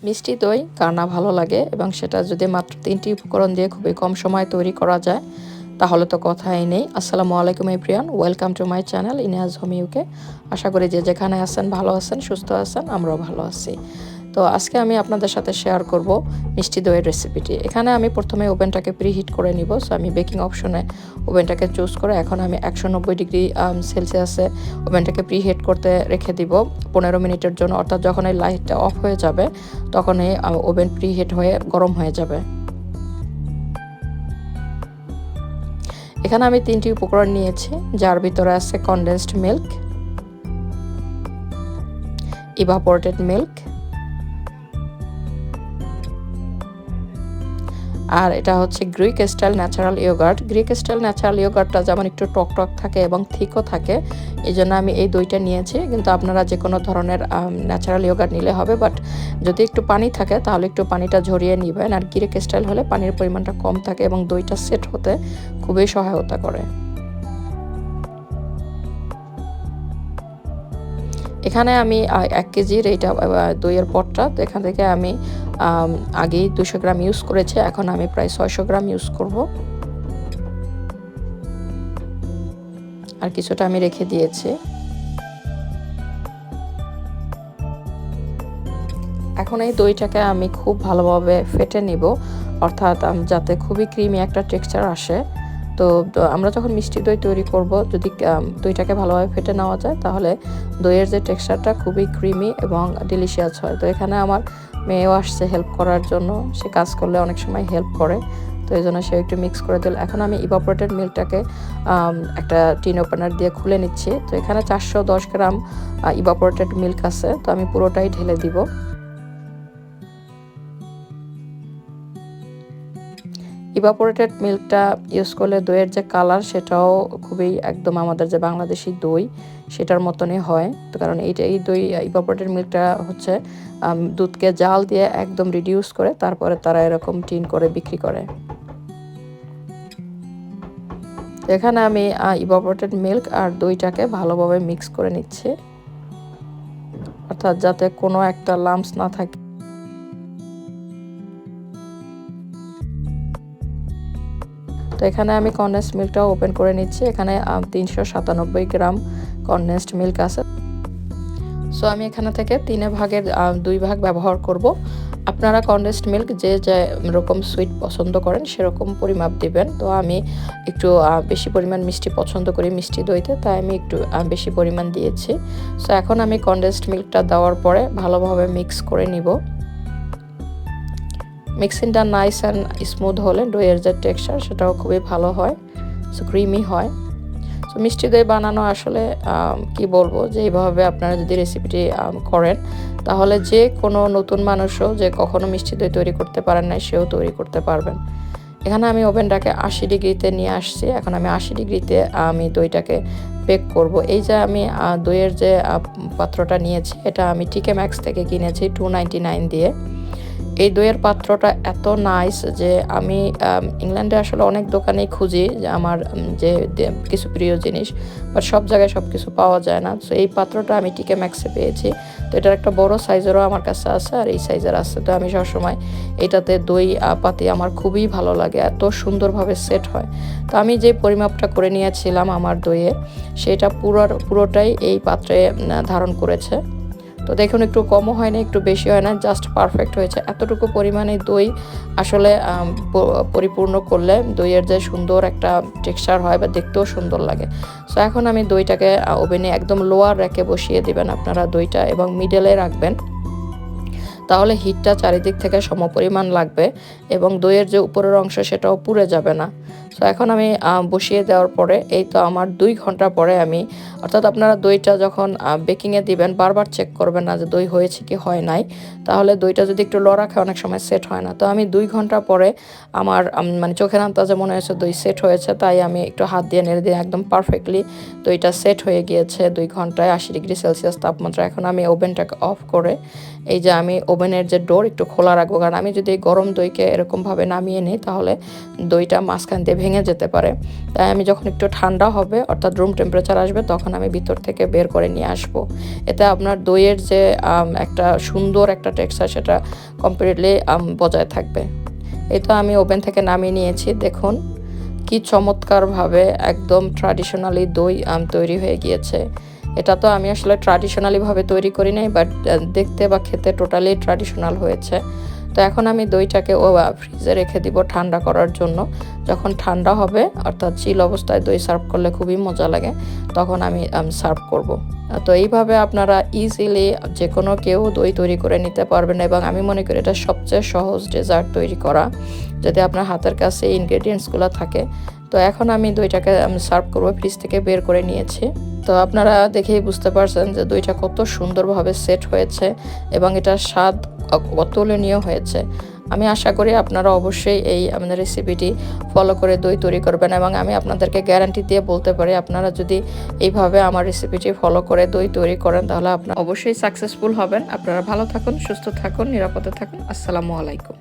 মিষ্টি দই কার না ভালো লাগে, এবং সেটা যদি মাত্র 3টি উপকরণ দিয়ে খুবই কম সময়ে তৈরি করা যায় তাহলে তো কথাই নেই। আসসালামু আলাইকুম everyone, welcome to my channel Iniyaz home UK. আশা করি যে যেখানে আছেন ভালো আছেন, সুস্থ আছেন, আমরাও ভালো আছি। তো আজকে আমি আপনাদের সাথে শেয়ার করব মিষ্টি দইয়ের রেসিপিটি। এখানে আমি প্রথমে ওভেনটাকে প্রিহিট করে নিব। সো আমি বেকিং অপশনে ওভেনটাকে চুজ করে এখন আমি 190 ডিগ্রি সেলসিয়াসে ওভেনটাকে প্রিহিট করতে রেখে দিব 15 মিনিটের জন্য। অর্থাৎ যখন এই লাইটটা অফ হয়ে যাবে তখন এই ওভেন প্রিহিট হয়ে গরম হয়ে যাবে। এখানে আমি 3টি উপকরণ নিয়েছি, যার ভিতরে আছে কনডেন্সড মিল্ক, ইভাপোরেটেড মিল্ক, আর এটা হচ্ছে Greek style natural yoghurt. Greek style natural ইয়োগার্টটা যেমন একটু টক টক থাকে এবং থিকও থাকে, এই জন্য আমি এই দইটা নিয়েছি। কিন্তু আপনারা যে কোনো ধরনের ন্যাচারাল ইয়োগার্ট নিলে হবে, বাট যদি একটু পানি থাকে তাহলে একটু পানিটা ঝরিয়ে নেবেন। আর গ্রিক স্টাইল হলে পানির পরিমাণটা কম থাকে এবং দইটা সেট হতে খুবই সহায়তা করে। এখানে আমি 1 কেজির এইটা দইয়ের পটটা, তো এখান থেকে আমি আগেই 200 গ্রাম ইউজ করেছি, এখন আমি প্রায় 600 গ্রাম ইউজ করব। আর কিছুটা আমি রেখে দিয়েছি। এখন এই দইটাকে আমি খুব ভালোভাবে ফেটে নিব, অর্থাৎ যাতে খুবই ক্রিমি একটা টেক্সচার আসে। তো আমরা যখন মিষ্টি দই তৈরি করব, যদি দইটাকে ভালোভাবে ফেটে নেওয়া যায় তাহলে দইয়ের যে টেক্সচারটা খুবই ক্রিমি এবং ডিলিশিয়াস হয়। তো এখানে আমার মেয়েও আসছে হেল্প করার জন্য, সে কাজ করলে অনেক সময় হেল্প করে, তো এই জন্য সে একটু মিক্স করে দিল। এখন আমি ইভাপোরেটেড মিল্কটাকে একটা টিন ওপেনার দিয়ে খুলে নিচ্ছি। তো এখানে 410 গ্রাম ইভাপোরেটেড মিল্ক আছে, তো আমি পুরোটাই ঢেলে দিব। ইভাপোরেটেড মিল্কটা ইউজ করলে দইয়ের যে কালার সেটাও খুবই একদম আমাদের যে বাংলাদেশি দই সেটার মতনই হয়। তো কারণ এই দই ইভাপোরেটেড মিল্কটা হচ্ছে দুধকে জাল দিয়ে একদম রিডিউস করে তারপরে তারা এরকম টিন করে বিক্রি করে। এখানে আমি ইভাপোরেটেড মিল্ক আর দইটাকে ভালোভাবে মিক্স করে নিচ্ছি, অর্থাৎ যাতে কোনো একটা লাম্পস না থাকে। তো এখানে আমি কনডেন্সড মিল্কটাও ওপেন করে নিচ্ছি। এখানে 397 গ্রাম কনডেন্সড মিল্ক আছে। সো আমি এখানে থেকে 2 ভাগ ব্যবহার করব। আপনারা কনডেন্সড মিল্ক যে যেরকম সুইট পছন্দ করেন সেরকম পরিমাপ দিবেন। তো আমি একটু বেশি পরিমাণ মিষ্টি পছন্দ করি মিষ্টি দইতে, তাই আমি একটু বেশি পরিমাণ দিয়েছি। সো এখন আমি কনডেন্সড মিল্কটা দেওয়ার পরে ভালোভাবে মিক্স করে নিব। মিক্সিংটা নাইস অ্যান্ড স্মুথ হলে দইয়ের যে টেক্সচার সেটাও খুবই ভালো হয়, সো ক্রিমি হয়। সো মিষ্টি দই বানানো আসলে কি বলবো, যে এইভাবে আপনারা যদি রেসিপিটি করেন তাহলে যে কোনো নতুন মানুষও যে কখনো মিষ্টি দই তৈরি করতে পারেন না সেও তৈরি করতে পারবেন। এখানে আমি ওভেনটাকে 80 ডিগ্রিতে নিয়ে আসছি। এখন আমি 80 ডিগ্রিতে আমি দইটাকে বেক করব। এই যে আমি দইয়ের যে পাত্রটা নিয়েছি এটা আমি টিকে ম্যাক্স থেকে কিনেছি 299 দিয়ে। এই দইয়ের পাত্রটা এত নাইস যে আমি ইংল্যান্ডে আসলে অনেক দোকানেই খুঁজি যে আমার যে কিছু প্রিয় জিনিস, বাট সব জায়গায় সব কিছু পাওয়া যায় না। সো এই পাত্রটা আমি টিকে ম্যাক্সে পেয়েছি। তো এটার একটা বড় সাইজেরও আমার কাছে আছে আর এই সাইজের আছে। তো আমি সবসময় এটাতে দই পাতি আমার খুবই ভালো লাগে, এত সুন্দরভাবে সেট হয়। তো আমি যে পরিমাপটা করে নিয়েছিলাম আমার দইয়ে সেটা পুরোটাই এই পাত্রে ধারণ করেছে। তো দেখুন, একটু কমও হয় না একটু বেশি হয় না, জাস্ট পারফেক্ট হয়েছে। এতটুকু পরিমাণে দই আসলে পরিপূর্ণ করলে দইয়ের যে সুন্দর একটা টেক্সচার হয় বা দেখতেও সুন্দর লাগে। সো এখন আমি দইটাকে ওভেনে একদম লোয়ার র্যাকে বসিয়ে দিবেন আপনারা দইটা, এবং মিডলে রাখবেন, তাহলে হিটটা চারিদিক থেকে সমপরিমাণ লাগবে এবং দইয়ের যে উপরের অংশ সেটাও পুড়ে যাবে না। সো এখন আমি বসিয়ে দেওয়ার পরে এই তো আমার 2 ঘন্টা পরে আমি, অর্থাৎ আপনারা দইটা যখন বেকিংয়ে দিবেন বারবার চেক করবেন না যে দই হয়েছে কি হয় নাই, তাহলে দইটা যদি একটু লড়া খায় অনেক সময় সেট হয় না। তো আমি 2 ঘন্টা পরে আমার মানে চোখের আন্দাজে মনে হয়েছে দই সেট হয়েছে, তাই আমি একটু হাত দিয়ে নেড়ে দিয়ে একদম পারফেক্টলি দইটা সেট হয়ে গিয়েছে 2 ঘন্টায় 80 ডিগ্রি সেলসিয়াস তাপমাত্রা। এখন আমি ওভেনটাকে অফ করে এই যে আমি ওভেনের যে ডোর একটু খোলা রাখবো, কারণ আমি যদি গরম দইকে এরকমভাবে নামিয়ে নিই তাহলে দইটা মাঝখান দিয়ে ভেঙে যেতে পারে। তাই আমি যখন একটু ঠান্ডা হবে অর্থাৎ রুম টেম্পারেচার আসবে তখন আমি ভিতর থেকে বের করে নিয়ে আসবো। এতে আপনার দইয়ের যে একটা সুন্দর একটা টেক্সচার সেটা কমপ্লিটলি বজায় থাকবে। এই তো আমি ওভেন থেকে নামিয়ে নিয়েছি, দেখুন কি চমৎকারভাবে একদম ট্র্যাডিশনালি দই তৈরি হয়ে গিয়েছে। এটা তো আমি আসলে ট্র্যাডিশনালিভাবে তৈরি করি নাই, বাট দেখতে বা খেতে টোটালি ট্র্যাডিশনাল হয়েছে। তো এখন আমি দইটাকে ফ্রিজে রেখে দিব ঠান্ডা করার জন্য। যখন ঠান্ডা হবে অর্থাৎ চিল অবস্থায় দই সার্ভ করলে খুবই মজা লাগে, তখন আমি সার্ভ করব। তো এইভাবে আপনারা ইজিলি যে কোনো কেউ দই তৈরি করে নিতে পারবেন, এবং আমি মনে করি এটা সবচেয়ে সহজ ডেজার্ট তৈরি করা যদি আপনার হাতের কাছে এই ইনগ্রেডিয়েন্টসগুলো থাকে। তো এখন আমি দইটাকে সার্ভ করবো, ফ্রিজ থেকে বের করে নিয়েছি। তো আপনারা দেখেই বুঝতে পারছেন যে দইটা কত সুন্দরভাবে সেট হয়েছে এবং এটার স্বাদ অতুলনীয় হয়েছে। আমি আশা করি আপনারা অবশ্যই এই আমাদের রেসিপিটি ফলো করে দই তৈরি করবেন, এবং আমি আপনাদেরকে গ্যারান্টি দিয়ে বলতে পারি আপনারা যদি এইভাবে আমার রেসিপিটি ফলো করে দই তৈরি করেন তাহলে আপনারা অবশ্যই সাকসেসফুল হবেন। আপনারা ভালো থাকুন, সুস্থ থাকুন, নিরাপদে থাকুন। আসসালামু আলাইকুম।